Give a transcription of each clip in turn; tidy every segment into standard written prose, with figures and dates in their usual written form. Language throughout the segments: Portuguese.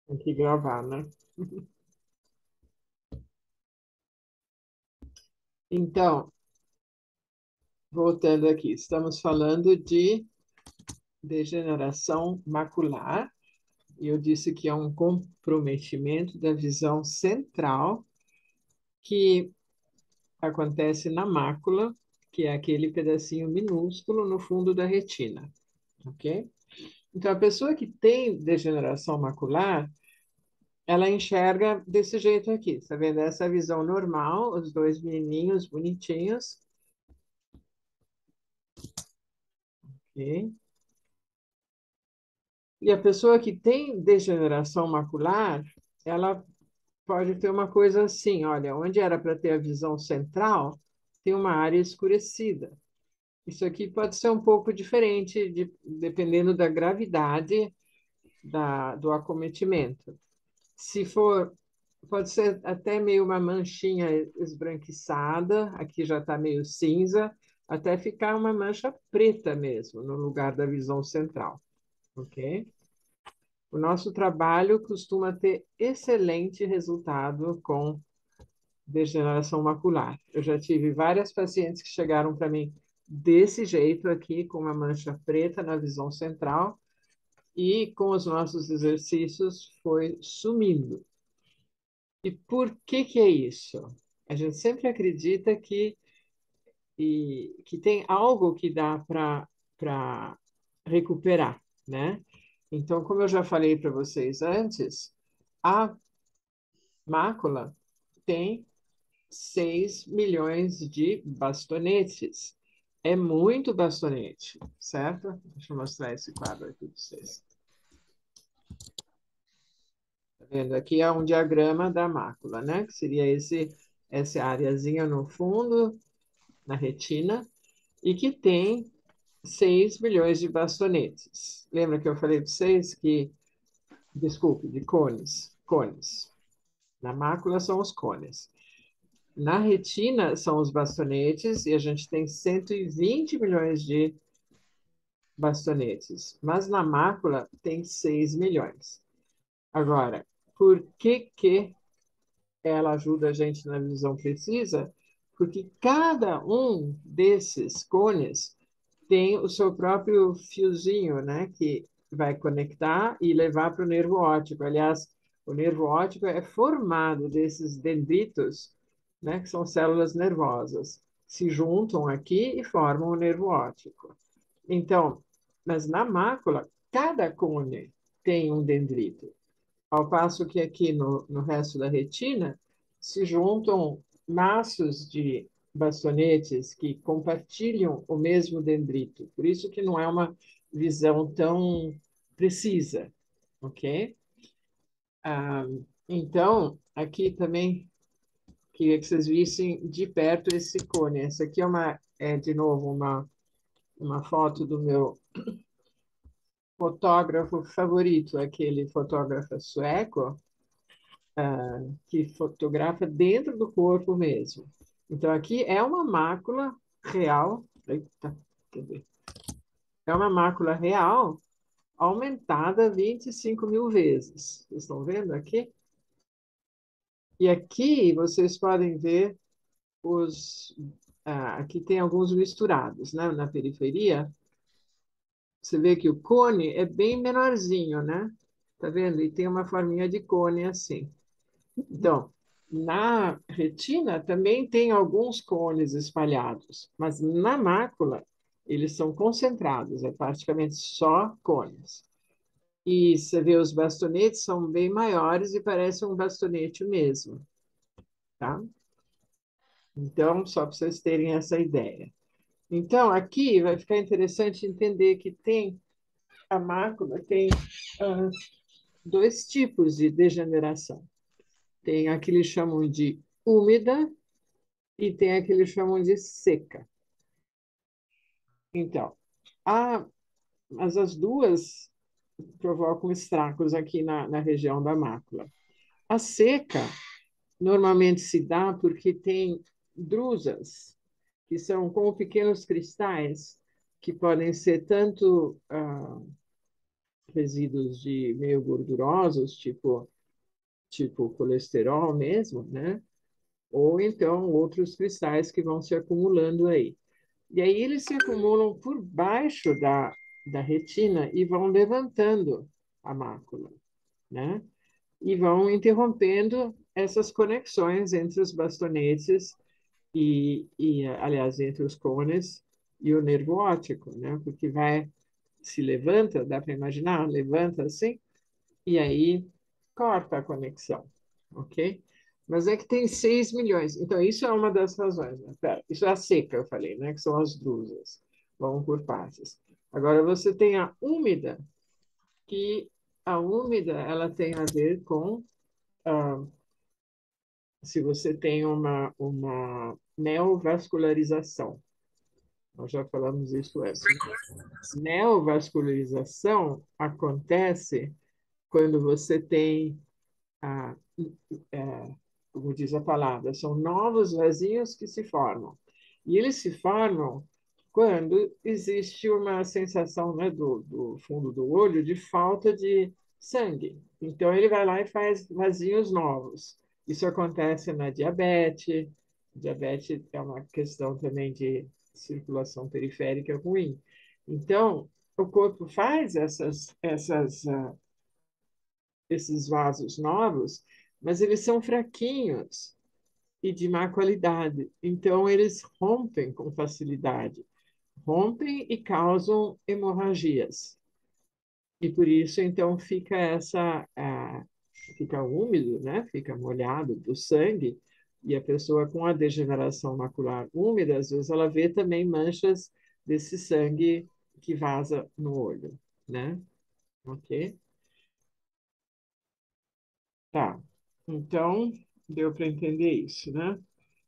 Tem que gravar, né? Então, voltando aqui, estamos falando de degeneração macular, e eu disse que é um comprometimento da visão central que acontece na mácula, que é aquele pedacinho minúsculo no fundo da retina, ok? Então, a pessoa que tem degeneração macular, ela enxerga desse jeito aqui, tá vendo? Essa é a visão normal, os dois menininhos bonitinhos, ok? E a pessoa que tem degeneração macular, ela pode ter uma coisa assim, olha, onde era para ter a visão central, tem uma área escurecida. Isso aqui pode ser um pouco diferente, dependendo da gravidade do acometimento. Se for, pode ser até meio uma manchinha esbranquiçada, aqui já está meio cinza, até ficar uma mancha preta mesmo, no lugar da visão central, ok? O nosso trabalho costuma ter excelente resultado com degeneração macular. Eu já tive várias pacientes que chegaram para mim desse jeito aqui, com uma mancha preta na visão central, e com os nossos exercícios foi sumindo. E por que é isso? A gente sempre acredita que tem algo que dá para recuperar, né? Então, como eu já falei para vocês antes, a mácula tem 6 milhões de bastonetes. É muito bastonete, certo? Deixa eu mostrar esse quadro aqui para vocês. Tá vendo? Aqui é um diagrama da mácula, né? Que seria essa areazinha no fundo, na retina, e que tem 6 milhões de bastonetes. Lembra que eu falei para vocês que, desculpe, de cones, cones. Na mácula são os cones. Na retina são os bastonetes, e a gente tem 120 milhões de bastonetes, mas na mácula tem 6 milhões. Agora, por que ela ajuda a gente na visão precisa? Porque cada um desses cones tem o seu próprio fiozinho, né, que vai conectar e levar para o nervo óptico. Aliás, o nervo óptico é formado desses dendritos, né, que são células nervosas, se juntam aqui e formam o nervo óptico. Então, mas na mácula, cada cone tem um dendrito, ao passo que aqui no resto da retina se juntam maços de bastonetes que compartilham o mesmo dendrito. Por isso que não é uma visão tão precisa, ok? Ah, então, aqui também queria que vocês vissem de perto esse cone. Essa aqui de novo, uma foto do meu fotógrafo favorito, aquele fotógrafo sueco, que fotografa dentro do corpo mesmo. Então, aqui é uma mácula real. Eita, quer ver? É uma mácula real aumentada 25 mil vezes. Vocês estão vendo aqui? E aqui vocês podem ver os. Aqui tem alguns misturados, né? Na periferia. Você vê que o cone é bem menorzinho, né? Tá vendo? E tem uma forminha de cone assim. Então, na retina também tem alguns cones espalhados, mas na mácula eles são concentrados, é praticamente só cones. E você vê os bastonetes são bem maiores e parece um bastonete mesmo, tá? Então, só para vocês terem essa ideia. Então, aqui vai ficar interessante entender que a mácula tem ah, dois tipos de degeneração. Tem a que eles chamam de úmida e tem a que eles chamam de seca. Então, a, mas as duas provocam estragos aqui na região da mácula. A seca normalmente se dá porque tem drusas, que são como pequenos cristais, que podem ser tanto resíduos de meio gordurosos, tipo colesterol mesmo, né? Ou então outros cristais que vão se acumulando aí. E aí eles se acumulam por baixo da retina e vão levantando a mácula, né? E vão interrompendo essas conexões entre os bastonetes aliás, entre os cones e o nervo óptico, né? Porque se levanta, dá para imaginar, levanta assim, e aí corta a conexão, ok? Mas é que tem 6 milhões. Então, isso é uma das razões. Né? Pera, isso é a seca, eu falei, né? Que são as drusas. Vamos por partes. Agora, você tem a úmida, que a úmida, ela tem a ver com ah, se você tem uma neovascularização. Nós já falamos isso antes. Neovascularização acontece quando você tem a, é, como diz a palavra, são novos vasinhos que se formam. E eles se formam quando existe uma sensação, né, do fundo do olho de falta de sangue. Então, ele vai lá e faz vasinhos novos. Isso acontece na diabetes. Diabetes é uma questão também de circulação periférica ruim. Então, o corpo faz esses vasos novos, mas eles são fraquinhos e de má qualidade. Então, eles rompem com facilidade, rompem e causam hemorragias. E por isso, então, fica úmido, né? Fica molhado do sangue, e a pessoa com a degeneração macular úmida, às vezes ela vê também manchas desse sangue que vaza no olho, né? Ok? Tá. Então, deu para entender isso, né?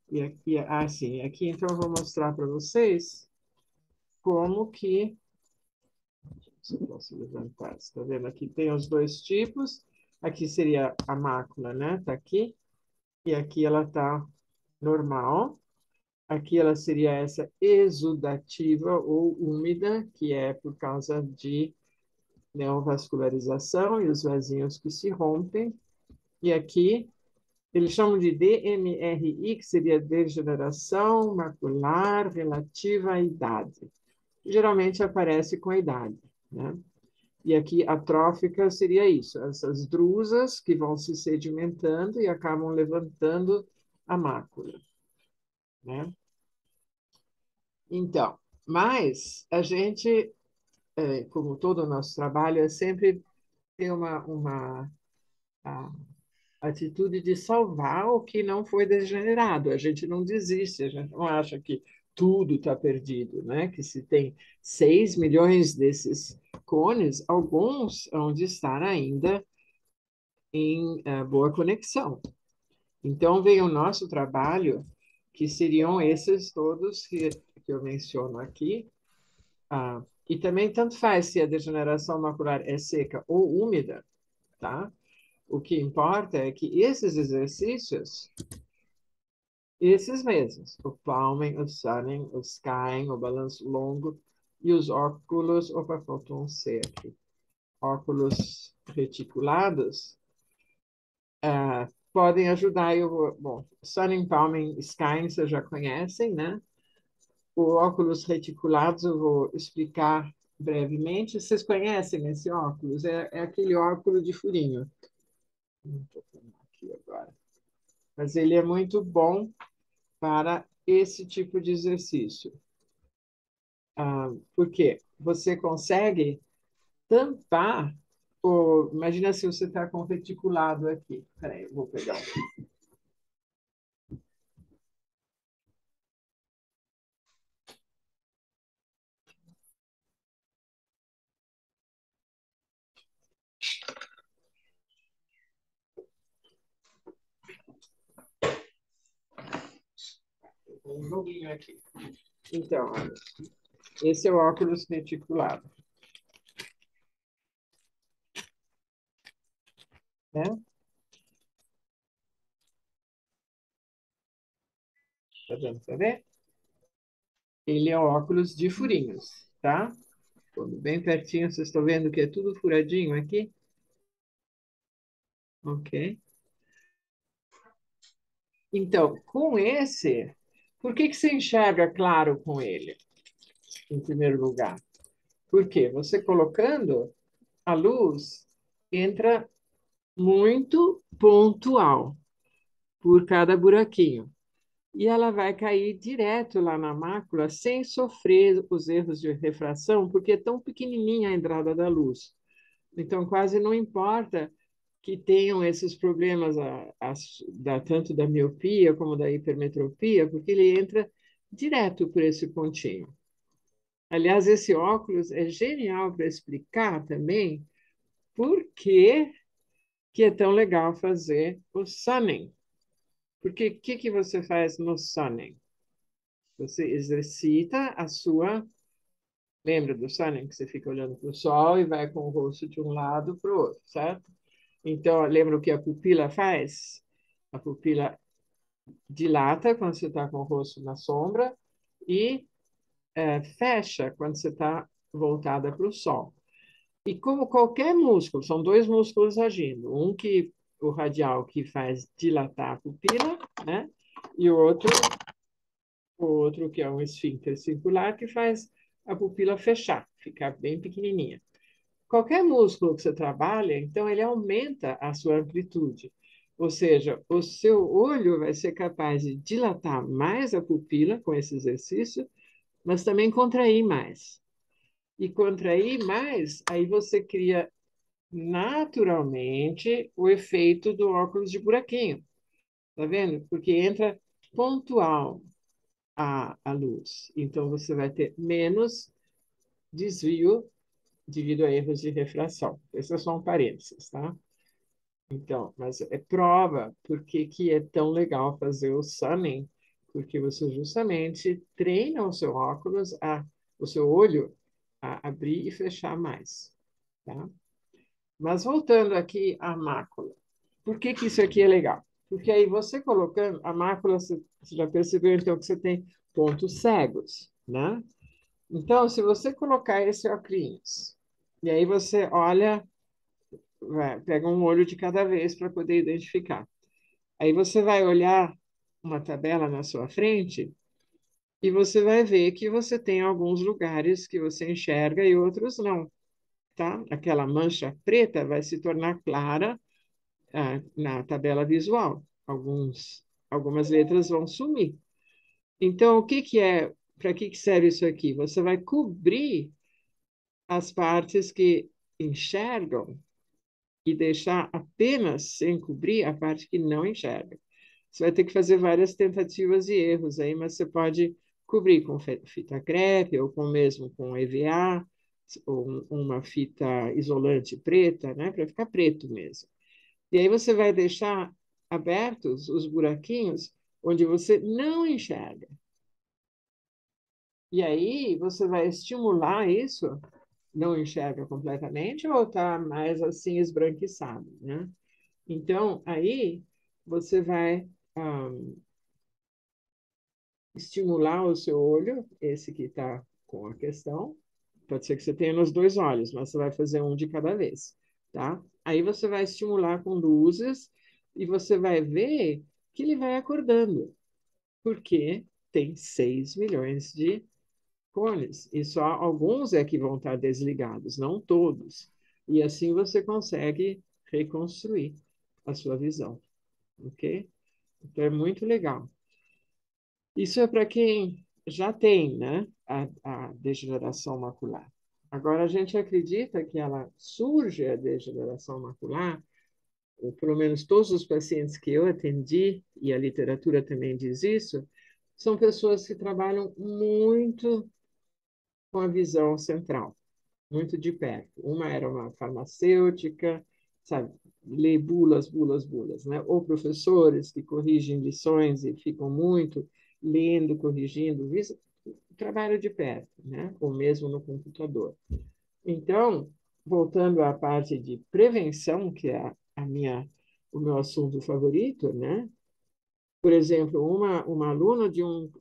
E aqui, sim, aqui então eu vou mostrar para vocês como que, se eu posso levantar, está vendo? Aqui tem os dois tipos, aqui seria a mácula, né? Tá aqui, e aqui ela tá normal. Aqui ela seria essa exudativa ou úmida, que é por causa de neovascularização e os vasinhos que se rompem. E aqui eles chamam de DMRI, que seria degeneração macular relativa à idade. Geralmente aparece com a idade, né? E aqui atrófica seria isso, essas drusas que vão se sedimentando e acabam levantando a mácula, né? Então, mas a gente, como todo o nosso trabalho, é sempre ter uma atitude de salvar o que não foi degenerado. A gente não desiste, a gente não acha que tudo está perdido, né? Que se tem 6 milhões desses cones, alguns hão de estar ainda em boa conexão. Então, vem o nosso trabalho, que seriam esses todos que eu menciono aqui. E também tanto faz se a degeneração macular é seca ou úmida, tá? O que importa é que esses exercícios, esses mesmos, o palmem, o sunning, o skying, o balanço longo e os óculos, opa, faltou um C aqui, óculos reticulados, podem ajudar. Bom, sunning, palming, skying vocês já conhecem, né? O óculos reticulados eu vou explicar brevemente. Vocês conhecem esse óculos? É aquele óculos de furinho. Não estou falando aqui agora. Mas ele é muito bom para esse tipo de exercício. Porque você consegue tampar imagina se você está com reticulado aqui. Peraí, eu vou pegar um joguinho aqui. Então, olha, esse é o óculos reticulado, né? Tá dando para ver? Ele é o óculos de furinhos, tá? Quando bem pertinho, vocês estão vendo que é tudo furadinho aqui? Ok. Então, com esse, por que que você enxerga claro com ele, em primeiro lugar? Porque você colocando a luz entra muito pontual por cada buraquinho. E ela vai cair direto lá na mácula sem sofrer os erros de refração, porque é tão pequenininha a entrada da luz. Então, quase não importa que tenham esses problemas tanto da miopia como da hipermetropia, porque ele entra direto por esse pontinho. Aliás, esse óculos é genial para explicar também por que é tão legal fazer o sunning. Porque o que você faz no sunning? Você exercita a sua. Lembra do sunning, que você fica olhando para o sol e vai com o rosto de um lado para o outro, certo? Então, lembra o que a pupila faz? A pupila dilata quando você está com o rosto na sombra e fecha quando você está voltada para o sol. E como qualquer músculo, são dois músculos agindo. O radial, que faz dilatar a pupila, né? E o outro que é um esfíncter circular, que faz a pupila fechar, ficar bem pequenininha. Qualquer músculo que você trabalha, então, ele aumenta a sua amplitude. Ou seja, o seu olho vai ser capaz de dilatar mais a pupila com esse exercício, mas também contrair mais. E contrair mais, aí você cria naturalmente o efeito do óculos de buraquinho. Tá vendo? Porque entra pontual a luz. Então, você vai ter menos desvio devido a erros de refração. Esse é só um parênteses, tá? Então, mas é prova por que é tão legal fazer o sunning, porque você justamente treina o seu óculos, o seu olho, a abrir e fechar mais, tá? Mas voltando aqui à mácula, por que isso aqui é legal? Porque aí você colocando a mácula, você já percebeu então que você tem pontos cegos, né? Então, se você colocar esse óculos, e aí você olha, pega um olho de cada vez para poder identificar. Aí você vai olhar uma tabela na sua frente e você vai ver que você tem alguns lugares que você enxerga e outros não, tá? Aquela mancha preta vai se tornar clara, na tabela visual. Algumas letras vão sumir. Então, para que serve isso aqui? Você vai cobrir as partes que enxergam e deixar apenas sem cobrir a parte que não enxerga. Você vai ter que fazer várias tentativas e erros aí, mas você pode cobrir com fita crepe ou mesmo com EVA ou uma fita isolante preta, né, para ficar preto mesmo. E aí você vai deixar abertos os buraquinhos onde você não enxerga. E aí você vai estimular isso, não enxerga completamente ou está mais assim esbranquiçado, né? Então, aí você vai estimular o seu olho, esse que está com a questão. Pode ser que você tenha nos dois olhos, mas você vai fazer um de cada vez, tá? Aí você vai estimular com luzes e você vai ver que ele vai acordando, porque tem 6 milhões de cones e só alguns é que vão estar desligados, não todos. E assim você consegue reconstruir a sua visão, ok? Então é muito legal. Isso é para quem já tem, né, a degeneração macular. Agora, a gente acredita que ela surge, a degeneração macular, ou pelo menos todos os pacientes que eu atendi, e a literatura também diz isso, são pessoas que trabalham muito com a visão central, muito de perto. Uma era uma farmacêutica, sabe, lê bulas, bulas, bulas, né? Ou professores que corrigem lições e ficam muito lendo, corrigindo, trabalho de perto, né? Ou mesmo no computador. Então, voltando à parte de prevenção, que é o meu assunto favorito, né? Por exemplo, uma aluna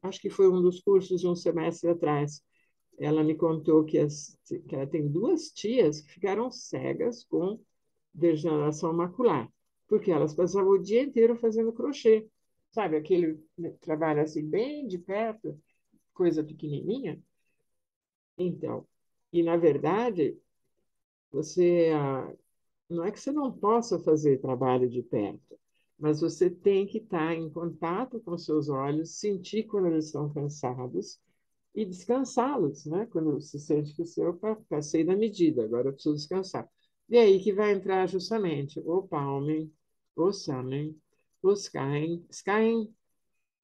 acho que foi um dos cursos de um semestre atrás, ela me contou que ela tem duas tias que ficaram cegas com degeneração macular, porque elas passavam o dia inteiro fazendo crochê. Sabe, aquele trabalho assim, bem de perto, coisa pequenininha. Então, e na verdade, você, não é que você não possa fazer trabalho de perto, mas você tem que estar em contato com seus olhos, sentir quando eles estão cansados e descansá-los, né? Quando você sente que o seu passei da medida, agora eu preciso descansar. E aí que vai entrar justamente o palming, o sonnen, o skying. Skying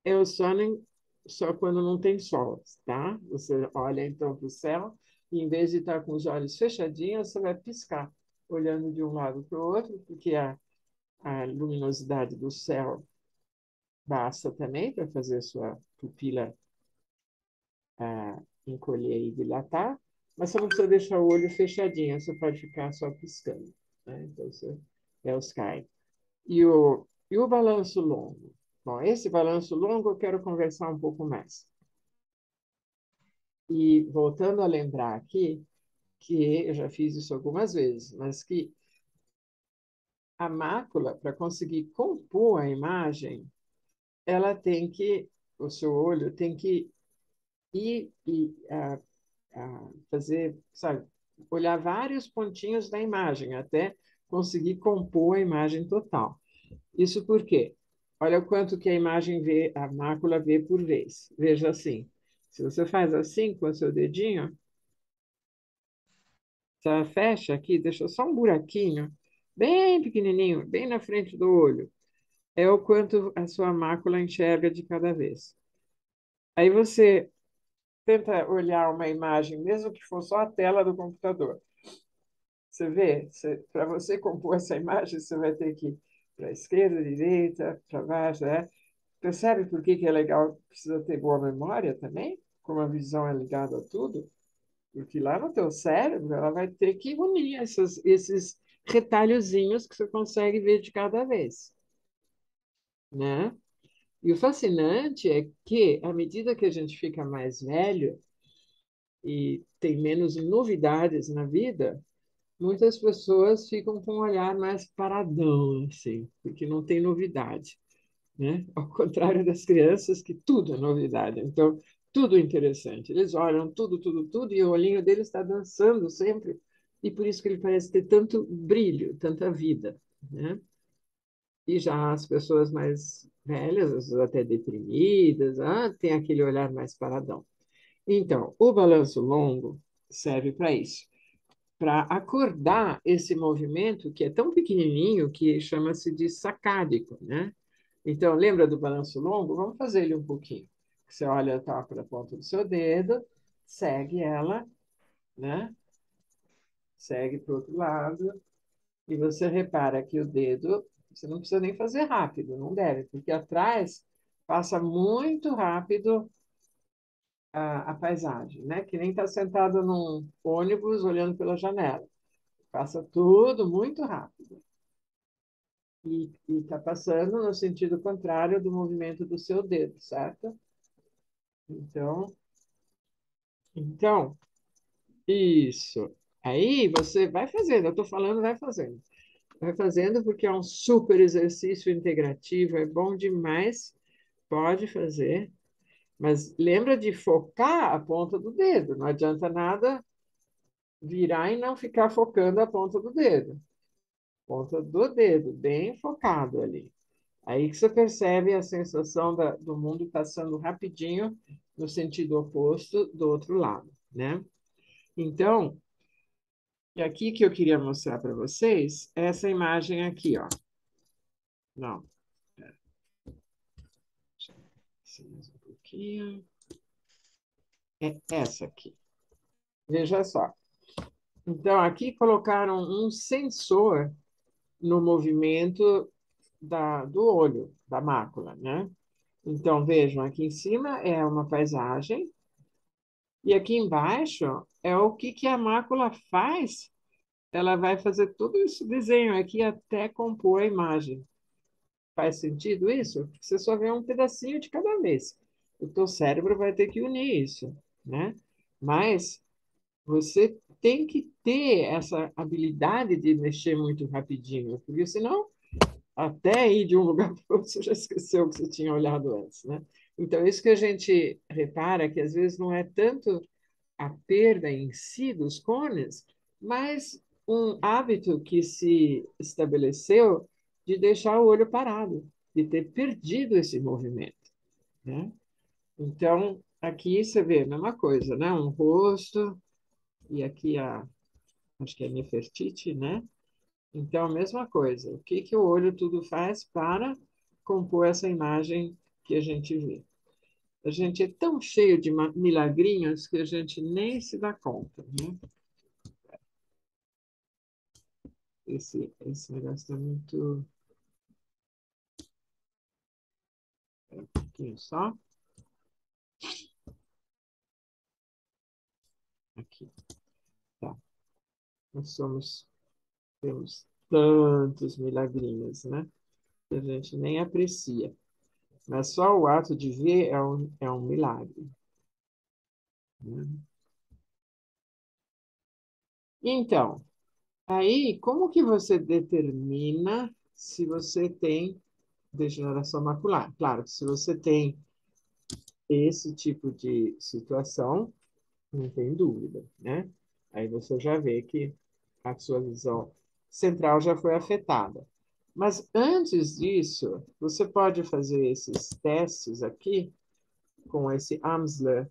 é o sonnen só quando não tem sol, tá? Você olha então para o céu e em vez de estar com os olhos fechadinhos, você vai piscar, olhando de um lado para o outro, porque a luminosidade do céu basta também para fazer a sua pupila encolher e dilatar, mas você não precisa deixar o olho fechadinho, você pode ficar só piscando, né? Então, você é o sky. E o balanço longo? Bom, esse balanço longo eu quero conversar um pouco mais. E voltando a lembrar aqui, que eu já fiz isso algumas vezes, mas que a mácula, para conseguir compor a imagem, ela tem que, o seu olho tem que ir a fazer, sabe, olhar vários pontinhos da imagem até conseguir compor a imagem total. Isso por quê? Olha o quanto que a imagem vê, a mácula vê por vez. Veja assim, se você faz assim com o seu dedinho, você fecha aqui, deixa só um buraquinho, bem pequenininho, bem na frente do olho. É o quanto a sua mácula enxerga de cada vez. Aí você tenta olhar uma imagem, mesmo que for só a tela do computador. Você vê, para você compor essa imagem, você vai ter que ir para a esquerda, direita, para baixo, né? Percebe por que que é legal, precisa ter boa memória também? Como a visão é ligada a tudo? Porque lá no teu cérebro, ela vai ter que unir esses retalhozinhos que você consegue ver de cada vez, né? E o fascinante é que, à medida que a gente fica mais velho e tem menos novidades na vida, muitas pessoas ficam com um olhar mais paradão, assim, porque não tem novidade, né? Ao contrário das crianças, que tudo é novidade. Então, tudo é interessante. Eles olham tudo, tudo, tudo, e o olhinho deles está dançando sempre. E por isso que ele parece ter tanto brilho, tanta vida, né? E já as pessoas mais velhas, às vezes até deprimidas, tem aquele olhar mais paradão. Então, o balanço longo serve para isso, para acordar esse movimento que é tão pequenininho que chama-se de sacádico, né? Então, lembra do balanço longo? Vamos fazer ele um pouquinho. Você olha tá, para a ponta do seu dedo, segue ela, né? Segue para o outro lado, e você repara que o dedo, você não precisa nem fazer rápido, não deve, porque atrás passa muito rápido a paisagem, né? Que nem está sentado num ônibus olhando pela janela. Passa tudo muito rápido. E está passando no sentido contrário do movimento do seu dedo, certo? Então, então, isso. Aí você vai fazendo, eu estou falando, vai fazendo. Vai fazendo porque é um super exercício integrativo, é bom demais, pode fazer, mas lembra de focar a ponta do dedo, não adianta nada virar e não ficar focando a ponta do dedo. Ponta do dedo, bem focado ali. Aí que você percebe a sensação do mundo passando rapidinho no sentido oposto do outro lado, né? Então, e aqui que eu queria mostrar para vocês é essa imagem aqui, ó. Não, pera, mais um pouquinho. É essa aqui. Veja só. Então, aqui colocaram um sensor no movimento do olho, da mácula, né? Então, vejam, aqui em cima é uma paisagem, e aqui embaixo é o que a mácula faz. Ela vai fazer todo esse desenho aqui até compor a imagem. Faz sentido isso? Você só vê um pedacinho de cada vez. O teu cérebro vai ter que unir isso, né? Mas você tem que ter essa habilidade de mexer muito rapidinho, porque senão até ir de um lugar para o outro você já esqueceu o que você tinha olhado antes, né? Então, isso que a gente repara que às vezes não é tanto a perda em si dos cones, mas um hábito que se estabeleceu de deixar o olho parado, de ter perdido esse movimento, né? Então, aqui você vê a mesma coisa, né? Um rosto, e aqui acho que é Nefertiti, né? Então, a mesma coisa. O que que o olho tudo faz para compor essa imagem que a gente vê? A gente é tão cheio de milagrinhos que a gente nem se dá conta, né? Esse negócio está muito. Um pouquinho só. Aqui. Tá. Nós temos tantos milagrinhos, né? Que a gente nem aprecia. Mas só o ato de ver é um milagre, né? Então, aí, como que você determina se você tem degeneração macular? Claro, que se você tem esse tipo de situação, não tem dúvida, né? Aí você já vê que a sua visão central já foi afetada. Mas antes disso, você pode fazer esses testes aqui com esse Amsler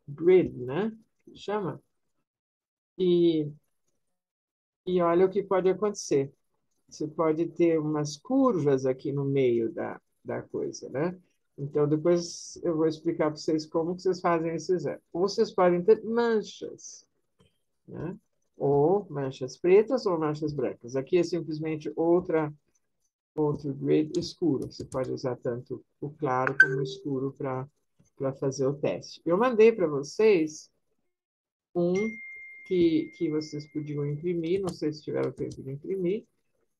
Grid, né? Que chama. E, e olha o que pode acontecer. Você pode ter umas curvas aqui no meio da coisa, né? Então, depois eu vou explicar para vocês como que vocês fazem esse exame. Ou vocês podem ter manchas, né? Ou manchas pretas ou manchas brancas. Aqui é simplesmente outro grade escuro. Você pode usar tanto o claro como o escuro para fazer o teste. Eu mandei para vocês um que vocês podiam imprimir, não sei se tiveram tempo de imprimir,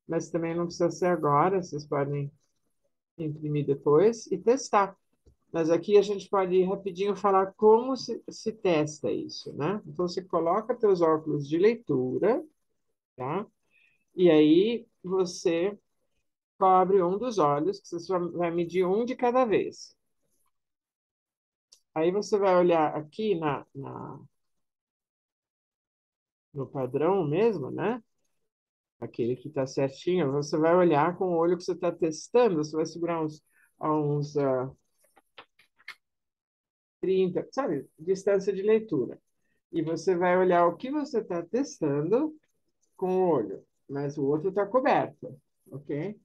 mas também não precisa ser agora, vocês podem imprimir depois e testar. Mas aqui a gente pode ir rapidinho falar como se testa isso, né? Então, você coloca teus óculos de leitura, tá? E aí você cobre um dos olhos, que você só vai medir um de cada vez. Aí você vai olhar aqui no padrão mesmo, né? Aquele que está certinho, você vai olhar com o olho que você está testando, você vai segurar uns 30, sabe? Distância de leitura. E você vai olhar o que você está testando com o olho, mas o outro está coberto, ok?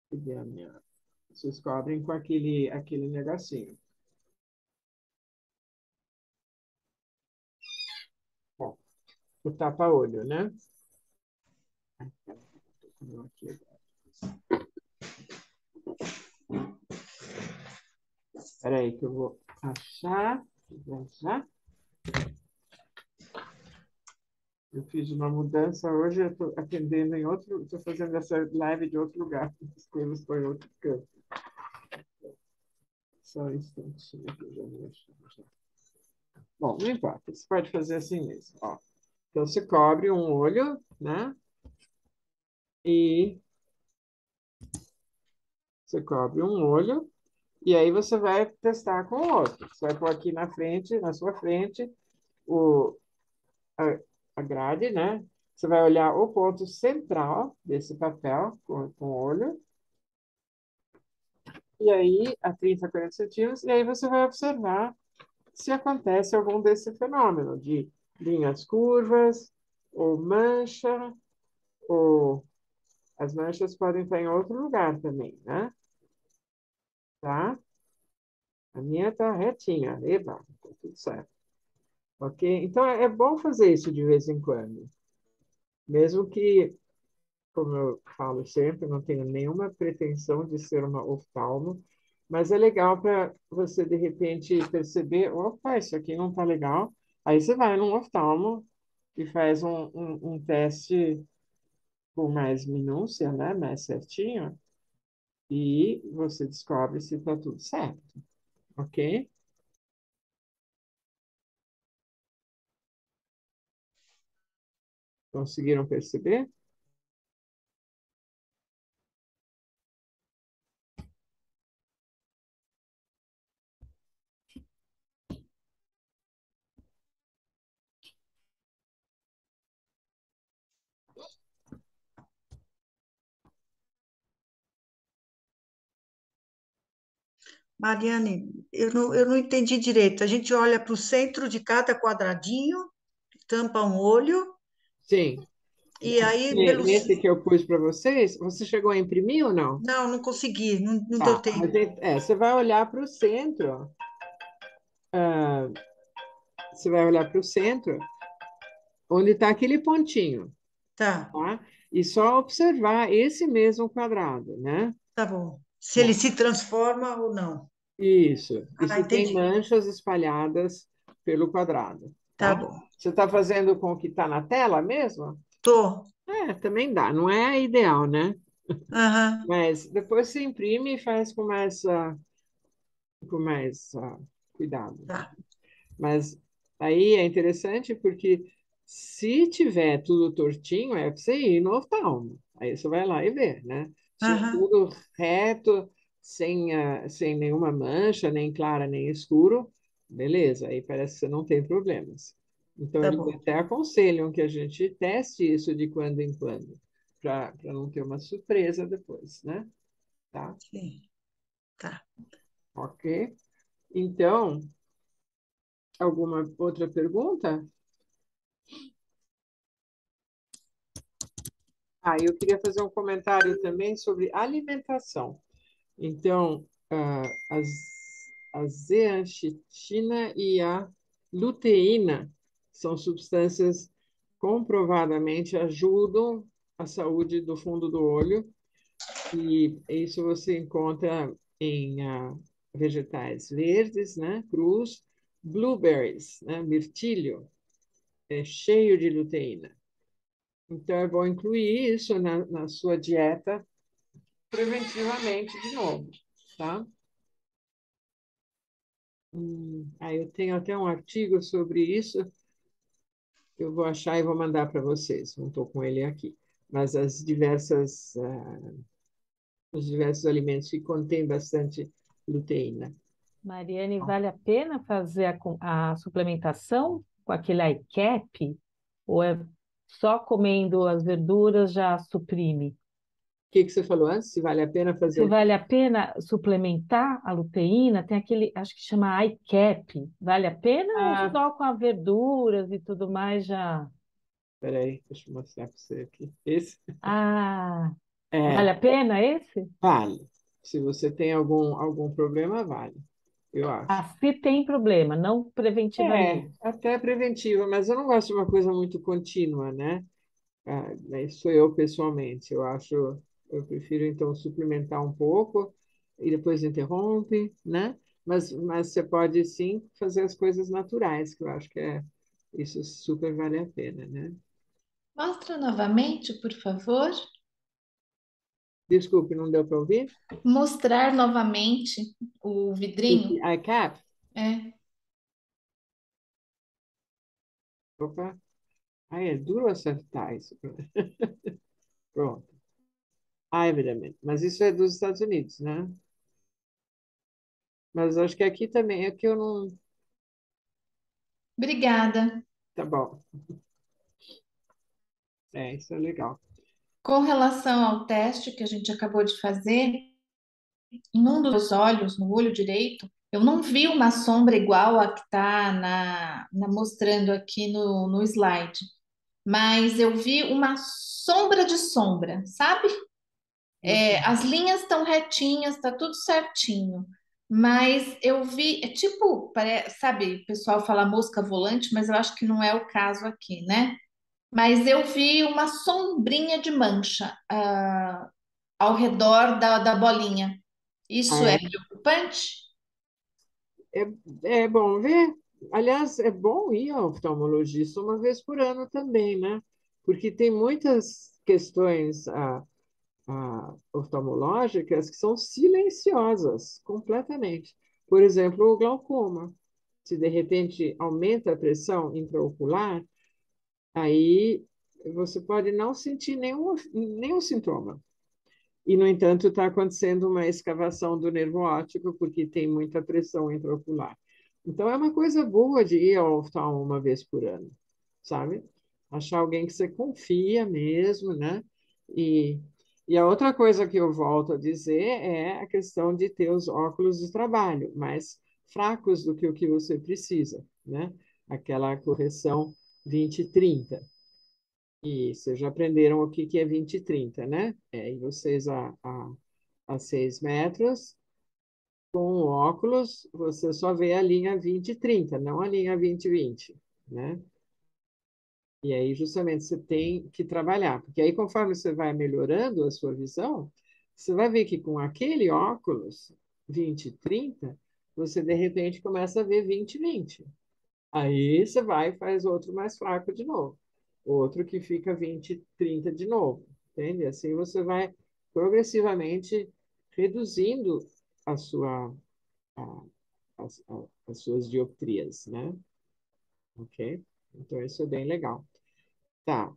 Cadê a minha? Vocês cobrem com aquele negocinho. Bom, o tapa-olho, né? Aqui. Espera aí que eu vou achar. Já. Eu fiz uma mudança hoje, eu estou atendendo em outro, estou fazendo essa live de outro lugar, as coisas estão em outro canto. Só um instantinho que eu já vou achar. Bom, não importa, você pode fazer assim mesmo, ó. Então, você cobre um olho, né? E você cobre um olho, e aí você vai testar com o outro. Você vai pôr aqui na frente, na sua frente, o, a, a grade, né? Você vai olhar o ponto central desse papel com o olho, e aí a 30 a 40 centímetros, e aí você vai observar se acontece algum desse fenômeno de linhas curvas, ou mancha, ou as manchas podem estar em outro lugar também, né? Tá? A minha tá retinha, eba, tá tudo certo. Ok? Então é bom fazer isso de vez em quando. Mesmo que, como eu falo sempre, não tenho nenhuma pretensão de ser uma oftalmo, mas é legal para você, de repente, perceber: opa, isso aqui não tá legal. Aí você vai num oftalmo e faz um teste com mais minúcia, né? Mais certinho, e você descobre se está tudo certo. Ok? Conseguiram perceber? Mariane, eu não entendi direito. A gente olha para o centro de cada quadradinho, tampa um olho, Sim. e aí Nesse que eu pus para vocês, você chegou a imprimir ou não? Não, não consegui, não deu Tá, mas tempo. você vai olhar para o centro. Você vai olhar para o centro, onde está aquele pontinho, Tá, tá? E só observar esse mesmo quadrado, né? tá bom. Se ele Bom, se transforma ou não. isso. E Ah, se tem entendi. manchas espalhadas pelo quadrado, Tá tá? bom. Você está fazendo com o que está na tela mesmo? Tô. É, também dá. Não é ideal, né? Aham, Mas depois você imprime e faz com mais cuidado. tá. Mas aí é interessante porque se tiver tudo tortinho, é para você ir no oftalmo. Aí você vai lá e vê, né? Se tiver Aham, tudo reto, sem nenhuma mancha, nem clara, nem escuro, beleza, aí parece que você não tem problemas. Então, tá eles bom. até aconselham que a gente teste isso de quando em quando, para não ter uma surpresa depois, né? Tá? Sim, tá. Ok? Então, alguma outra pergunta? Eu queria fazer um comentário também sobre alimentação. Então, a zeaxantina e a luteína são substâncias comprovadamente ajudam a saúde do fundo do olho, e isso você encontra em vegetais verdes, né, crus, blueberries, né, mirtilho, é cheio de luteína. Então, é bom incluir isso na sua dieta preventivamente de novo, tá? Aí eu tenho até um artigo sobre isso, que eu vou achar e vou mandar para vocês. Não estou com ele aqui. Mas os diversos alimentos que contêm bastante luteína. Mariane, vale a pena fazer a suplementação com aquele iCap? Ou é só comendo as verduras já suprime? O que você falou antes? Se vale a pena fazer Se o quê? vale a pena suplementar a luteína, tem aquele, acho que chama iCap. Vale a pena ou Ah, só com as verduras e tudo mais já? peraí, deixa eu mostrar para você aqui. Esse Ah, vale é, a pena esse? vale. Se você tem algum problema, vale, eu acho. Ah, se tem problema, não preventivamente. Até preventiva, mas eu não gosto de uma coisa muito contínua, né? Sou eu pessoalmente. Eu prefiro então suplementar um pouco e depois interrompe, né? Mas você pode sim fazer as coisas naturais, que eu acho que isso super vale a pena, né? Mostra novamente, por favor. Desculpe, não deu para ouvir? Mostrar novamente o Esse vidrinho. iCap? É. Opa, é duro acertar isso. Pronto. Evidently. Mas isso é dos Estados Unidos, né? Mas acho que aqui também, aqui eu não. Obrigada. Tá bom. Isso é legal. Com relação ao teste que a gente acabou de fazer, em um dos olhos, no olho direito, eu não vi uma sombra igual a que está mostrando aqui no slide, mas eu vi uma sombra de sombra, sabe? As linhas estão retinhas, está tudo certinho. Mas eu vi, é tipo, sabe, o pessoal fala mosca volante, mas eu acho que não é o caso aqui, né? Mas eu vi uma sombrinha de mancha, ao redor da bolinha. Isso é É, preocupante? é bom ver. Aliás, é bom ir ao oftalmologista uma vez por ano também, né? Porque tem muitas questões oftalmológicas que são silenciosas, completamente. Por exemplo, o glaucoma. Se de repente aumenta a pressão intraocular, aí você pode não sentir nenhum sintoma. E, no entanto, está acontecendo uma escavação do nervo óptico, porque tem muita pressão intraocular. Então, é uma coisa boa de ir ao oftalmo uma vez por ano, sabe? Achar alguém que você confia mesmo, né? E, e a outra coisa que eu volto a dizer é a questão de ter os óculos de trabalho, mais fracos do que o que você precisa, né? Aquela correção 20/30. E vocês já aprenderam o que é 20/30, né? E vocês a 6 metros, com o óculos, você só vê a linha 20/30, não a linha 20/20, né? E aí, justamente, você tem que trabalhar, porque aí, conforme você vai melhorando a sua visão, você vai ver que com aquele óculos 20/30, você, de repente, começa a ver 20/20. Aí você vai e faz outro mais fraco de novo. Outro que fica 20/30 de novo. Entende? Assim você vai progressivamente reduzindo a sua, a- as suas dioptrias, né? Ok? Então, isso é bem legal. Tá,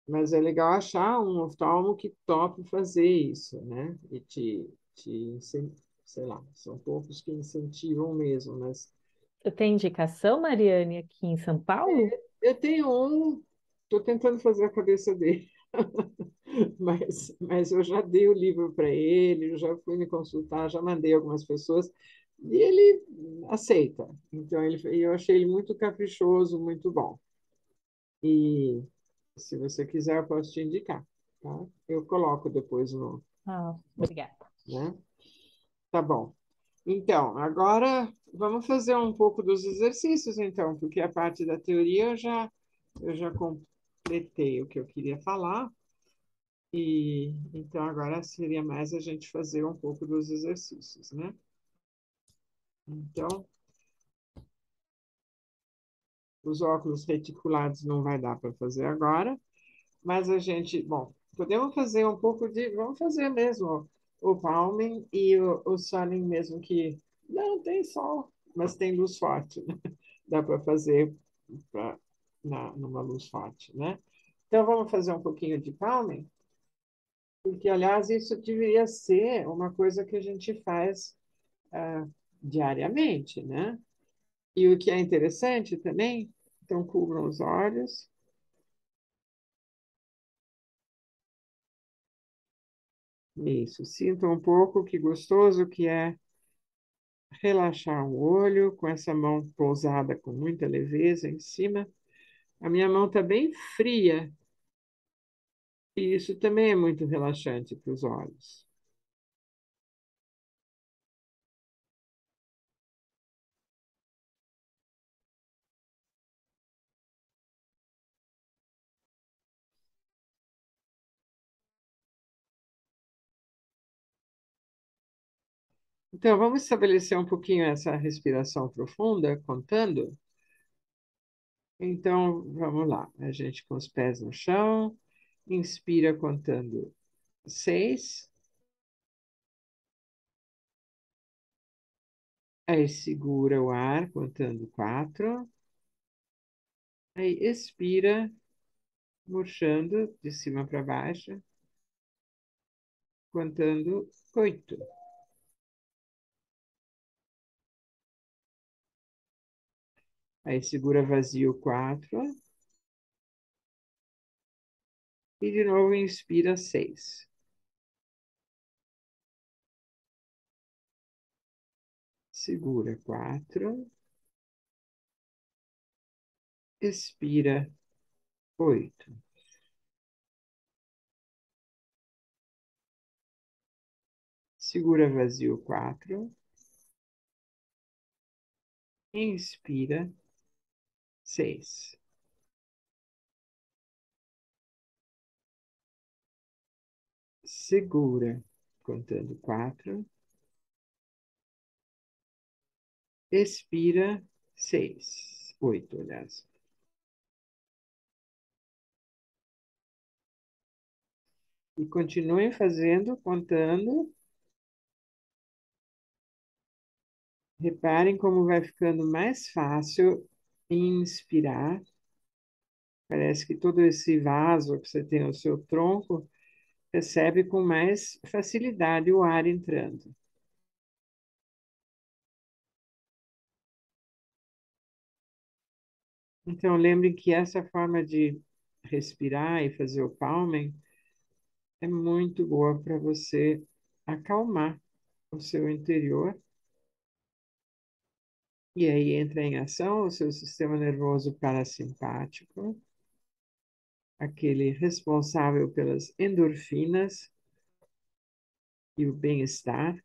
mas é legal achar um oftalmo que tope fazer isso, né? E sei lá, são poucos que incentivam mesmo, mas Você tem indicação, Mariane, aqui em São Paulo? eu tenho um, estou tentando fazer a cabeça dele, mas eu já dei o livro para ele, eu já fui me consultar, já mandei algumas pessoas, e ele aceita. Então, eu achei ele muito caprichoso, muito bom. E se você quiser, eu posso te indicar, tá? Eu coloco depois no, Ah, obrigada. né? Tá bom. Então, agora vamos fazer um pouco dos exercícios, então, porque a parte da teoria eu já completei o que eu queria falar, e então agora seria mais a gente fazer um pouco dos exercícios, né? Então, os óculos reticulados não vai dar para fazer agora, mas a gente, bom, podemos fazer um pouco vamos fazer mesmo o palming e o sunning mesmo, que não tem sol, mas tem luz forte, né? Dá para fazer pra, numa luz forte, né? Então, vamos fazer um pouquinho de palming, porque, aliás, isso deveria ser uma coisa que a gente faz diariamente, né? E o que é interessante também, então, cubram os olhos. Isso, sintam um pouco que gostoso que é relaxar o olho com essa mão pousada com muita leveza em cima. A minha mão está bem fria e isso também é muito relaxante para os olhos. Então, vamos estabelecer um pouquinho essa respiração profunda, contando. Então, vamos lá. A gente com os pés no chão, inspira contando 6, aí segura o ar contando 4, aí expira, murchando de cima para baixo, contando 8. Aí segura vazio 4, e de novo inspira 6. Segura 4, expira 8. Segura vazio 4, inspira 6. Segura contando 4, expira 6. 8, aliás. E continuem fazendo, contando. Reparem como vai ficando mais fácil inspirar Parece que todo esse vaso que você tem no seu tronco recebe com mais facilidade o ar entrando. Então, lembre que essa forma de respirar e fazer o palming é muito boa para você acalmar o seu interior. E aí entra em ação o seu sistema nervoso parasimpático, aquele responsável pelas endorfinas e o bem-estar,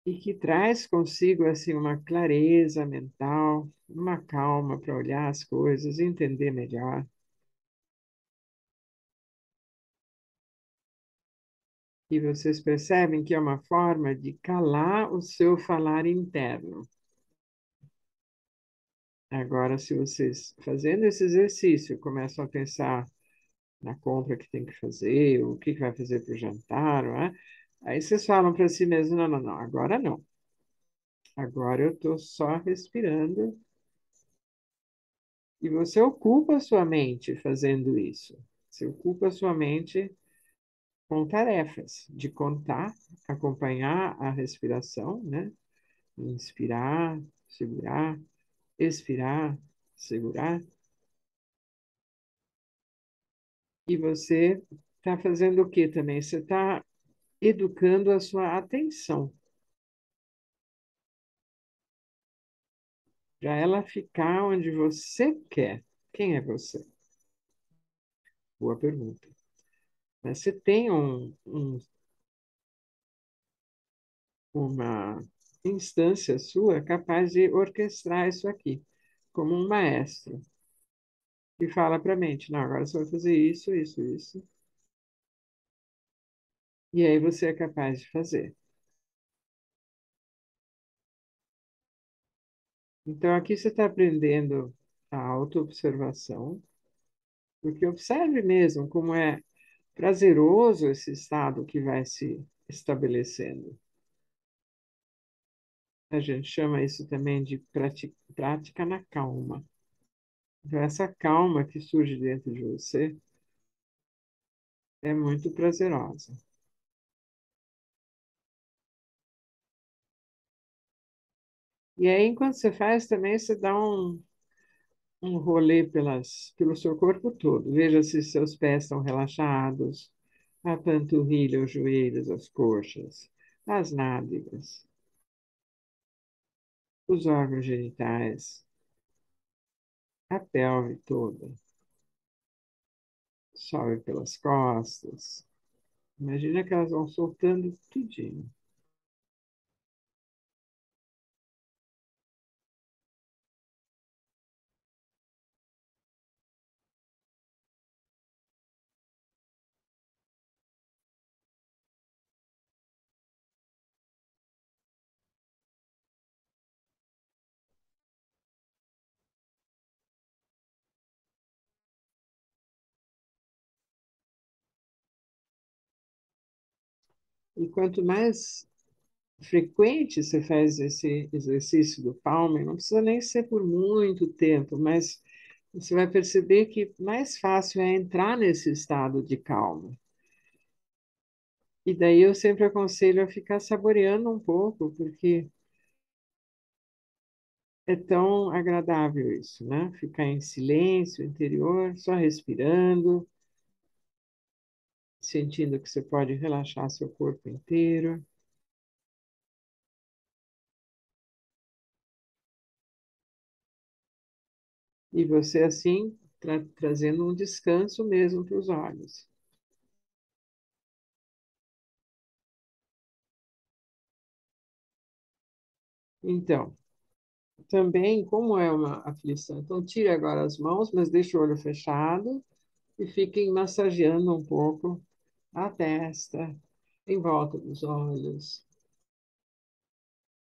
e que traz consigo assim uma clareza mental, uma calma para olhar as coisas, entender melhor. E vocês percebem que é uma forma de calar o seu falar interno. Agora, se vocês, fazendo esse exercício, começam a pensar na compra que tem que fazer, o que vai fazer para o jantar, não é? Aí vocês falam para si mesmo, não, não, não, agora não. Agora eu estou só respirando. E você ocupa a sua mente fazendo isso. Você ocupa a sua mente com tarefas de contar, acompanhar a respiração, né? Inspirar, segurar, expirar, segurar. E você está fazendo o que também? Você está educando a sua atenção para ela ficar onde você quer. Quem é você? Boa pergunta. Mas você tem uma instância sua capaz de orquestrar isso aqui, como um maestro, que fala para a mente, não, agora você vai fazer isso, isso, isso. E aí você é capaz de fazer. Então, aqui você está aprendendo a autoobservação, porque observe mesmo como é prazeroso esse estado que vai se estabelecendo. A gente chama isso também de prática na calma. Então, essa calma que surge dentro de você é muito prazerosa. E aí, enquanto você faz, também você dá um rolê pelo seu corpo todo. Veja se seus pés estão relaxados, a panturrilha, os joelhos, as coxas, as nádegas, os órgãos genitais, a pelve toda. Sobe pelas costas. Imagina que elas vão soltando tudinho. E quanto mais frequente você faz esse exercício do palming, não precisa nem ser por muito tempo, mas você vai perceber que mais fácil é entrar nesse estado de calma. E daí eu sempre aconselho a ficar saboreando um pouco, porque é tão agradável isso, né? Ficar em silêncio interior, só respirando, sentindo que você pode relaxar seu corpo inteiro. E você, assim, trazendo um descanso mesmo para os olhos. Então, também, como é uma aflição, então tire agora as mãos, mas deixe o olho fechado e fiquem massageando um pouco a testa, em volta dos olhos,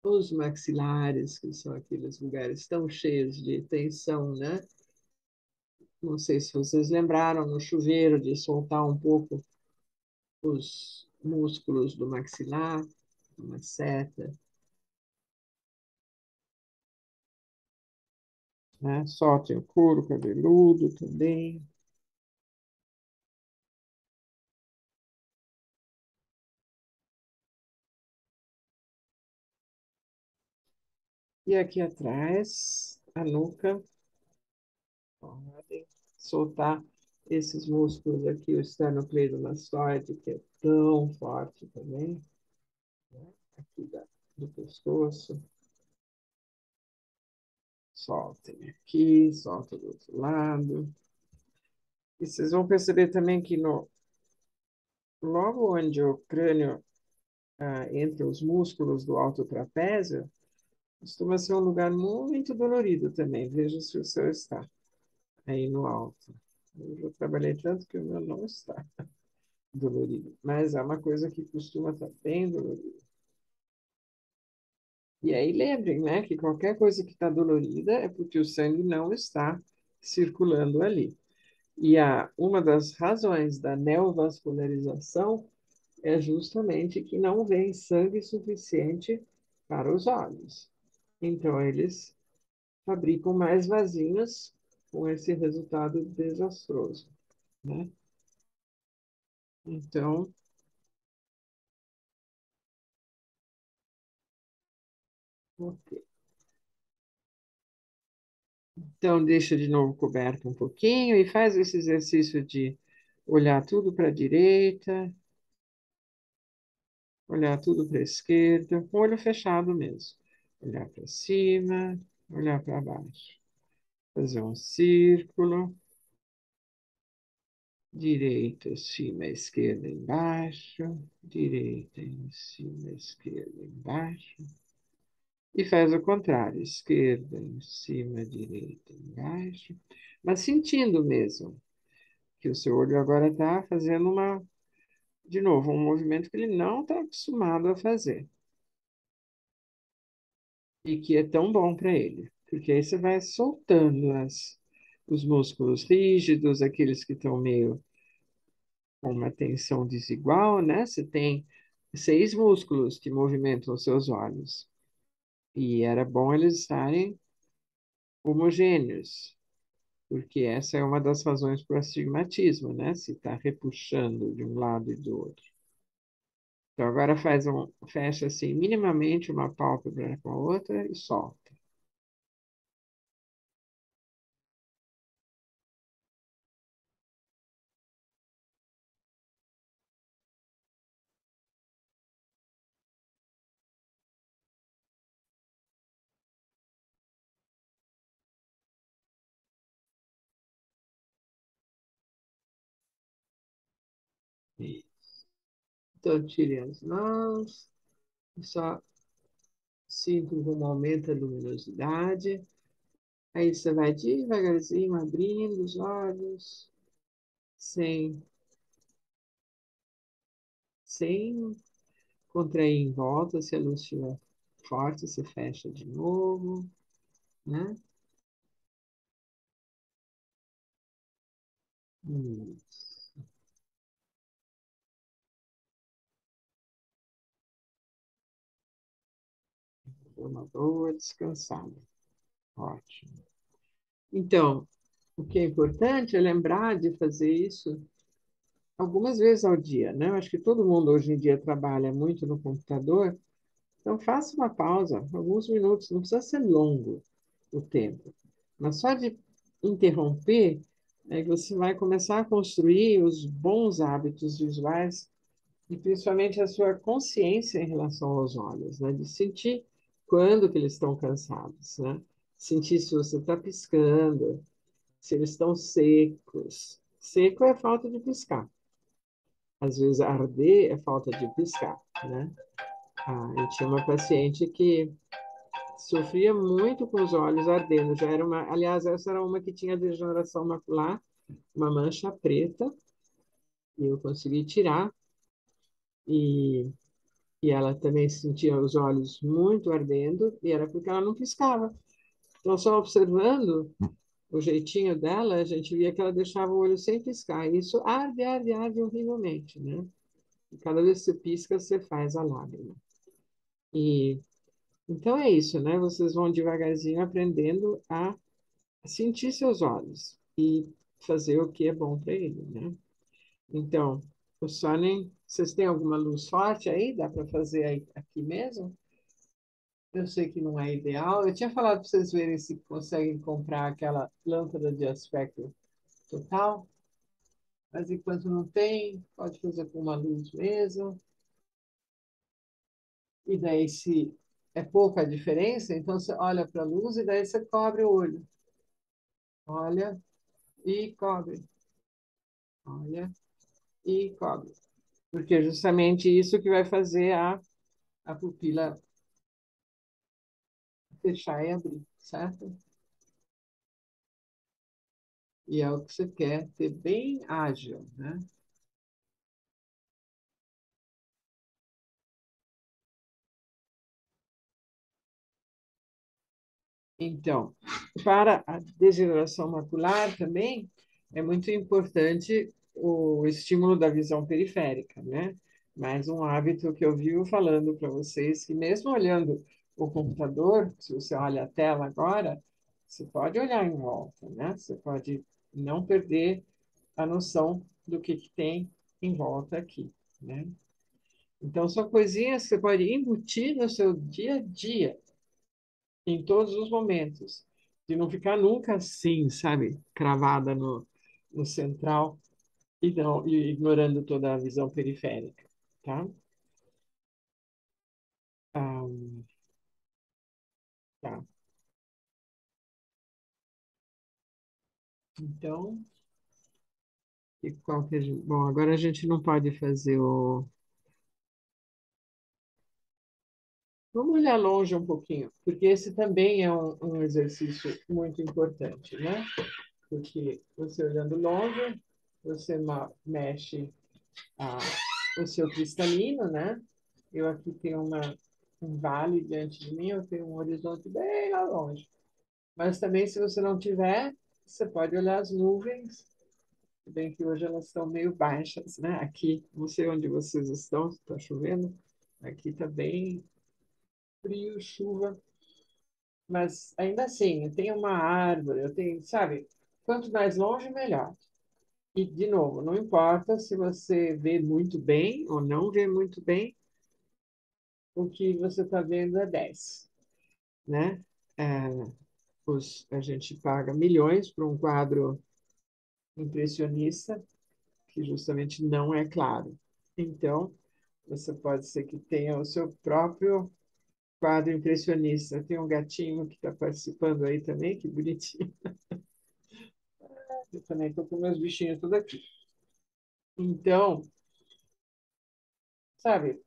os maxilares, que são aqueles lugares tão cheios de tensão, né? Não sei se vocês lembraram no chuveiro de soltar um pouco os músculos do maxilar, uma seta. né? Soltem o couro cabeludo também. E aqui atrás, a nuca, podem soltar esses músculos aqui, o esternocleidomastoide, que é tão forte também, né? Aqui do pescoço. Soltem aqui, solta do outro lado. E vocês vão perceber também que logo onde o crânio entre os músculos do alto trapézio, costuma ser um lugar muito dolorido também. Veja se o seu está aí no alto. Eu já trabalhei tanto que o meu não está dolorido, mas é uma coisa que costuma estar bem dolorida. E aí lembrem, né, que qualquer coisa que está dolorida é porque o sangue não está circulando ali. E uma das razões da neovascularização é justamente que não vem sangue suficiente para os olhos. Então, eles fabricam mais vasinhos com esse resultado desastroso, né? Então, ok. Então, deixa de novo coberto um pouquinho e faz esse exercício de olhar tudo para a direita, olhar tudo para a esquerda, com o olho fechado mesmo. Olhar para cima, olhar para baixo. Fazer um círculo, direita, acima, esquerda, embaixo, direita, em cima, esquerda, embaixo. E faz o contrário, esquerda, em cima, direita, embaixo. Mas sentindo mesmo que o seu olho agora está fazendo de novo, um movimento que ele não está acostumado a fazer. E que é tão bom para ele. Porque aí você vai soltando os músculos rígidos, aqueles que estão meio com uma tensão desigual, né? Você tem 6 músculos que movimentam os seus olhos. E era bom eles estarem homogêneos, porque essa é uma das razões para o astigmatismo, né? Se está repuxando de um lado e do outro. Então, agora fecha assim, minimamente uma pálpebra com a outra e solta. Então, tire as mãos, só sinto como aumenta a luminosidade. Aí você vai devagarzinho abrindo os olhos, sem, sem contrair em volta. Se a luz estiver forte, você fecha de novo, né? Isso. Foi uma boa descansada. Ótimo. Então, o que é importante é lembrar de fazer isso algumas vezes ao dia, né? Eu acho que todo mundo hoje em dia trabalha muito no computador, então faça uma pausa, alguns minutos, não precisa ser longo o tempo, mas só de interromper, aí você vai começar a construir os bons hábitos visuais e principalmente a sua consciência em relação aos olhos, né? De sentir quando que eles estão cansados, né? Sentir se você está piscando, se eles estão secos. Seco é falta de piscar. Às vezes arder é falta de piscar, né? Eu tinha uma paciente que sofria muito com os olhos ardendo. Já era aliás, essa era uma que tinha degeneração macular, uma mancha preta, e eu consegui tirar. E, e ela também sentia os olhos muito ardendo, e era porque ela não piscava. Então, só observando o jeitinho dela, a gente via que ela deixava o olho sem piscar. E isso arde, arde, arde horrivelmente, né? E cada vez que você pisca, você faz a lágrima. E então é isso, né? Vocês vão devagarzinho aprendendo a sentir seus olhos e fazer o que é bom para ele, né? Então, o Sonnen, vocês têm alguma luz forte aí? Dá para fazer aí, aqui mesmo? Eu sei que não é ideal. Eu tinha falado para vocês verem se conseguem comprar aquela lâmpada de aspecto total, mas enquanto não tem, pode fazer com uma luz mesmo. E daí, se é pouca a diferença, então você olha para a luz e daí você cobre o olho. Olha e cobre. Olha e cobre. Porque é justamente isso que vai fazer a pupila fechar e abrir, certo? E é o que você quer ter bem ágil, né? Então, para a degeneração macular também é muito importante o estímulo da visão periférica, né? Mais um hábito que eu vivo falando para vocês, que mesmo olhando o computador, se você olha a tela agora, você pode olhar em volta, né? Você pode não perder a noção do que tem em volta aqui, né? Então, são coisinhas que você pode embutir no seu dia a dia, em todos os momentos, de não ficar nunca assim, sabe, cravada no central e, não, e ignorando toda a visão periférica, tá? Ah, tá. Então, e qual que bom, agora a gente não pode fazer o... Vamos olhar longe um pouquinho, porque esse também é um exercício muito importante, né? Porque você olhando longe, você mexe a, o seu cristalino, né? Eu aqui tenho um vale diante de mim, eu tenho um horizonte bem lá longe. Mas também, se você não tiver, você pode olhar as nuvens, se bem que hoje elas estão meio baixas, né? Aqui, não sei onde vocês estão, se está chovendo. Aqui está bem frio, chuva. Mas ainda assim, eu tenho uma árvore, eu tenho, sabe? Quanto mais longe, melhor. E, de novo, não importa se você vê muito bem ou não vê muito bem, o que você está vendo é 10, né? É, a gente paga milhões por um quadro impressionista que justamente não é claro. Então, você pode ser que tenha o seu próprio quadro impressionista. Tem um gatinho que está participando aí também, que bonitinho. Eu também estou com meus bichinhos tudo aqui. Então, sabe,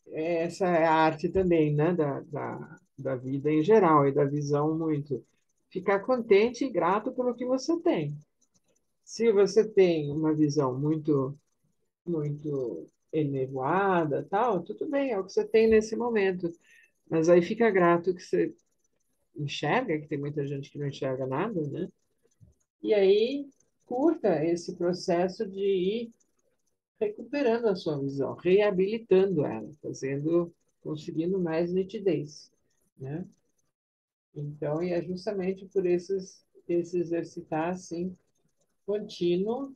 essa é a arte também, né, da vida em geral e da visão muito. Ficar contente e grato pelo que você tem. Se você tem uma visão muito enevoada, tal, tudo bem, é o que você tem nesse momento. Mas aí fica grato que você enxerga, que tem muita gente que não enxerga nada, né? E aí curta esse processo de ir recuperando a sua visão, reabilitando ela, conseguindo mais nitidez, né? Então, e é justamente por esse exercitar assim contínuo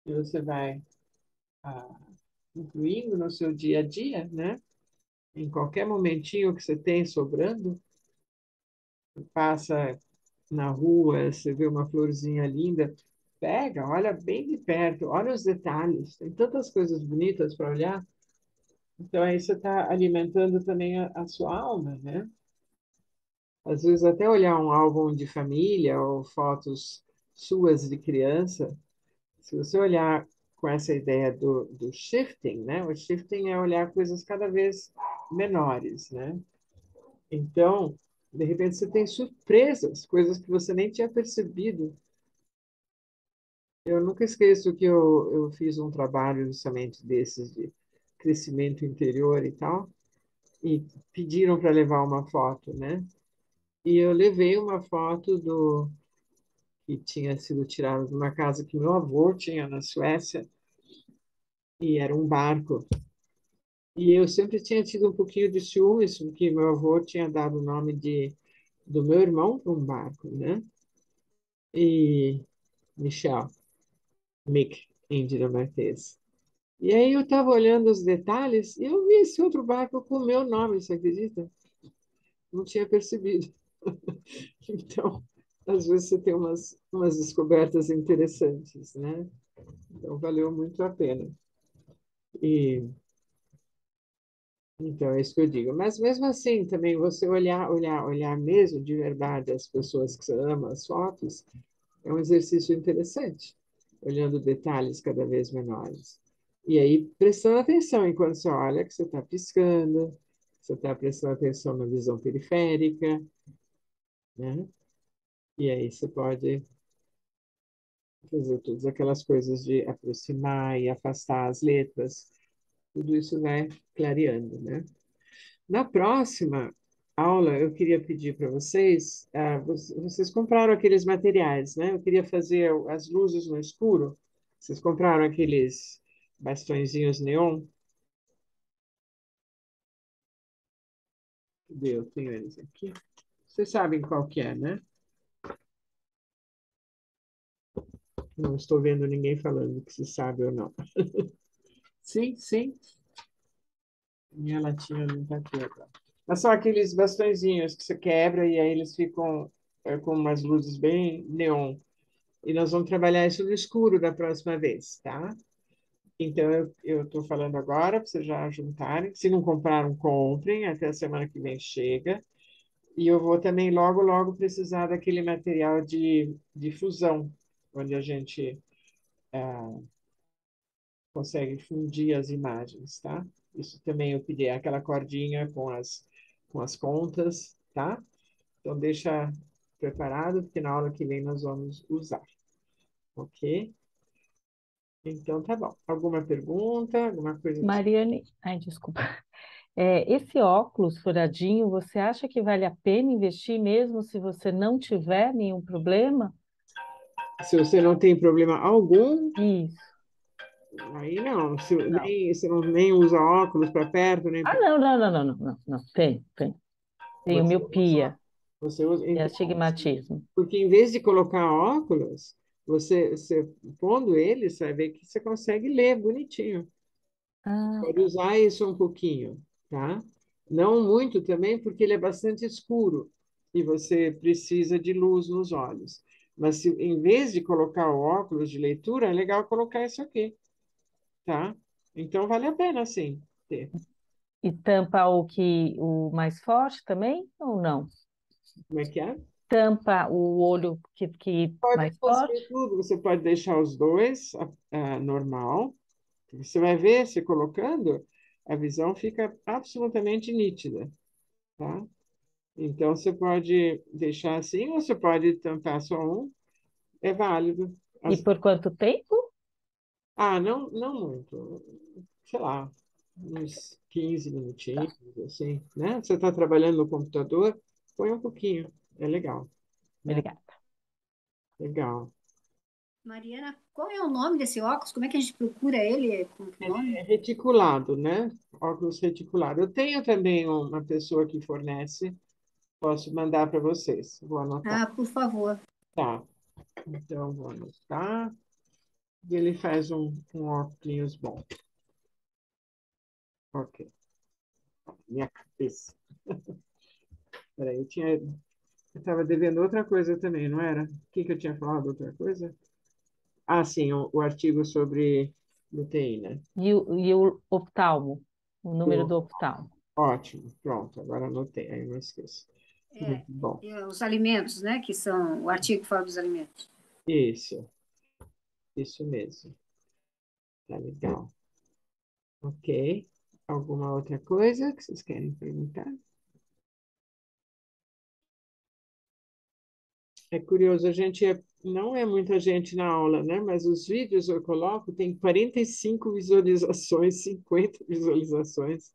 que você vai incluindo no seu dia a dia, né? Em qualquer momentinho que você tem sobrando, passa na rua, você vê uma florzinha linda, pega, olha bem de perto, olha os detalhes, tem tantas coisas bonitas para olhar. Então aí você está alimentando também a sua alma, né? Às vezes até olhar um álbum de família ou fotos suas de criança, se você olhar com essa ideia do shifting, né? O shifting é olhar coisas cada vez menores, né? Então, de repente você tem surpresas, coisas que você nem tinha percebido. Eu nunca esqueço que eu fiz um trabalho justamente desses de crescimento interior e tal, e pediram para levar uma foto, né? E eu levei uma foto que tinha sido tirada de uma casa que meu avô tinha na Suécia, e era um barco. E eu sempre tinha tido um pouquinho de ciúmes, porque meu avô tinha dado o nome do meu irmão para um barco, né? e Michel, Mick em dinamarquês. E aí eu estava olhando os detalhes e eu vi esse outro barco com o meu nome, você acredita? Não tinha percebido. Então, às vezes você tem umas descobertas interessantes, né? Então, valeu muito a pena. E, então, é isso que eu digo. Mas, mesmo assim, também você olhar mesmo de verdade as pessoas que você ama, as fotos, é um exercício interessante, olhando detalhes cada vez menores. E aí, prestando atenção enquanto você olha, que você está piscando, você está prestando atenção na visão periférica, né? E aí você pode fazer todas aquelas coisas de aproximar e afastar as letras. Tudo isso vai clareando, né? Na próxima aula, eu queria pedir para vocês, vocês compraram aqueles materiais, né? Eu queria fazer as luzes no escuro. Vocês compraram aqueles bastõezinhos neon? Cadê? Eu tenho eles aqui. Vocês sabem qual que é, né? Não estou vendo ninguém falando que se sabe ou não. Sim, sim. Minha latinha não está aqui agora. Mas são aqueles bastõezinhos que você quebra e aí eles ficam com umas luzes bem neon. E nós vamos trabalhar isso no escuro da próxima vez, tá? Então, eu estou falando agora para vocês já juntarem. Se não compraram, comprem. Até a semana que vem chega. E eu vou também logo, logo precisar daquele material de fusão, onde a gente consegue fundir as imagens, tá? Isso também eu pedi, aquela cordinha com as contas, tá? Então, deixa preparado, porque na aula que vem nós vamos usar, ok? Então, tá bom. Alguma pergunta? Alguma coisa que... Mariane, ai, desculpa. Esse óculos furadinho, você acha que vale a pena investir mesmo se você não tiver nenhum problema? Se você não tem problema algum, Isso. aí não. Se, Não. nem, você não, nem usa óculos para perto, nem Ah, pra... não, não, não, não, não, não, não. Tem. Tenho Você usa, miopia você usa. e Então, astigmatismo. porque em vez de colocar óculos, você pondo ele, você vai ver que você consegue ler bonitinho. Ah, Pode tá. usar isso um pouquinho, tá? Não muito também, porque ele é bastante escuro e você precisa de luz nos olhos. Mas se, em vez de colocar o óculos de leitura, é legal colocar isso aqui, tá? Então vale a pena, sim, ter. E tampa o mais forte também ou não? Como é que é? Tampa o olho que Pode mais fazer forte? tudo, você pode deixar os dois normal. Você vai ver, se colocando, a visão fica absolutamente nítida, tá? Então, você pode deixar assim, ou você pode tampar só um, é válido. E por quanto tempo? Não muito, sei lá, uns 15 Tá, minutinhos, assim, né? Você está trabalhando no computador, põe um pouquinho, é legal, né? obrigada. Legal. Mariana, qual é o nome desse óculos? Como é que a gente procura ele? Como que é o nome? É reticulado, né? Óculos reticulado. Eu tenho também uma pessoa que fornece, posso mandar para vocês, vou anotar. Ah, por favor. Tá, então vou anotar. E ele faz um óculos bom. Ok, minha cabeça. Peraí, eu estava devendo outra coisa também, não era? O que que eu tinha falado, outra coisa? Ah, sim, o artigo sobre luteína. E o oftalmo? O número Eu- do oftalmo? Ótimo, pronto, agora anotei, aí não esqueço. É, Muito bom. e os alimentos, né? Que são o artigo que fala dos alimentos. Isso mesmo. Tá legal. Ok. Alguma outra coisa que vocês querem perguntar? É curioso, não é muita gente na aula, né? Mas os vídeos eu coloco, tem 45 visualizações, 50 visualizações.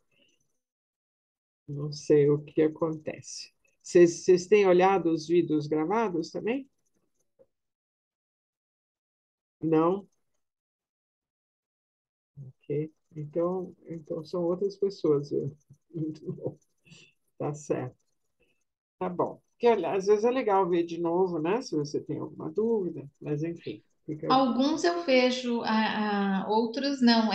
Não sei o que acontece. Vocês têm olhado os vídeos gravados também? Não? Ok. Então são outras pessoas, viu? Muito bom. Tá certo. Tá bom. Que às vezes é legal ver de novo, né? Se você tem alguma dúvida, mas enfim, fica aí. Alguns eu vejo, outros não.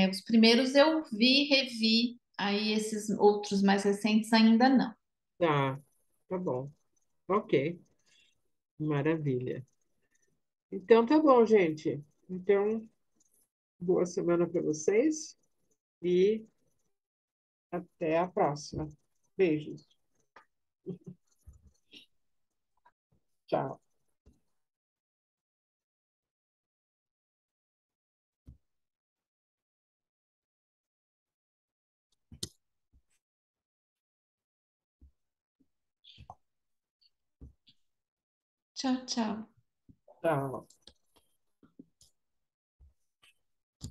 Os primeiros eu vi, revi, aí esses outros mais recentes ainda não. Tá, tá bom. Ok, maravilha. Então tá bom, gente. Então, boa semana para vocês e até a próxima. Beijos. Tchau. Tchau, tchau. Tchau.